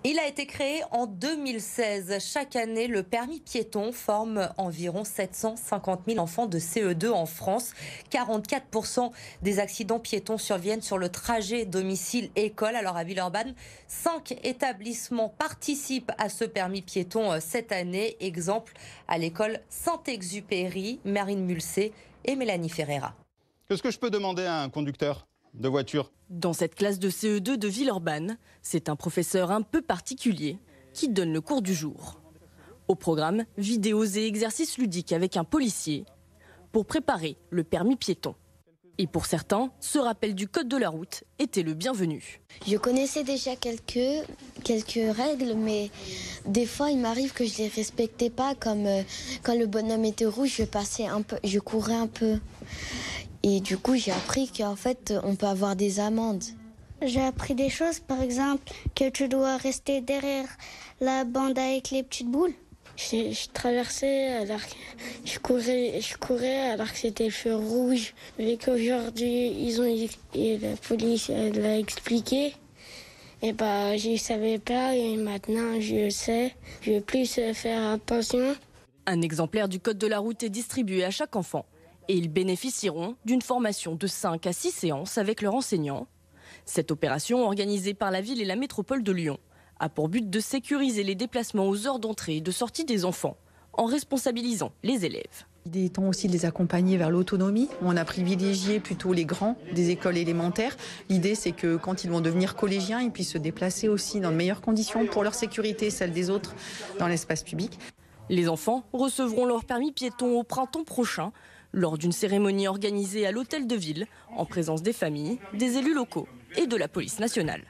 Il a été créé en 2016. Chaque année, le permis piéton forme environ 750 000 enfants de CE2 en France. 44% des accidents piétons surviennent sur le trajet domicile-école. Alors à Villeurbanne, 5 établissements participent à ce permis piéton cette année. Exemple à l'école Saint-Exupéry, Marine Mulsé et Mélanie Ferreira. Qu'est-ce que je peux demander à un conducteur de voiture? Dans cette classe de CE2 de Villeurbanne, c'est un professeur un peu particulier qui donne le cours du jour. Au programme, vidéos et exercices ludiques avec un policier pour préparer le permis piéton. Et pour certains, ce rappel du code de la route était le bienvenu. Je connaissais déjà quelques règles, mais des fois, il m'arrive que je les respectais pas, comme quand le bonhomme était rouge, je courais un peu. Et du coup, j'ai appris qu'en fait, on peut avoir des amendes. J'ai appris des choses, par exemple, que tu dois rester derrière la bande avec les petites boules. Je traversais alors que je courais alors que c'était le feu rouge. Vu qu'aujourd'hui, et la police l'a expliqué, et je ne savais pas et maintenant je sais. Je vais plus faire attention. Un exemplaire du code de la route est distribué à chaque enfant. Et ils bénéficieront d'une formation de 5 à 6 séances avec leur enseignant. Cette opération, organisée par la ville et la métropole de Lyon, a pour but de sécuriser les déplacements aux heures d'entrée et de sortie des enfants, en responsabilisant les élèves. L'idée étant aussi de les accompagner vers l'autonomie. On a privilégié plutôt les grands des écoles élémentaires. L'idée, c'est que quand ils vont devenir collégiens, ils puissent se déplacer aussi dans de meilleures conditions pour leur sécurité et celle des autres dans l'espace public. Les enfants recevront leur permis piéton au printemps prochain, lors d'une cérémonie organisée à l'hôtel de ville, en présence des familles, des élus locaux et de la police nationale.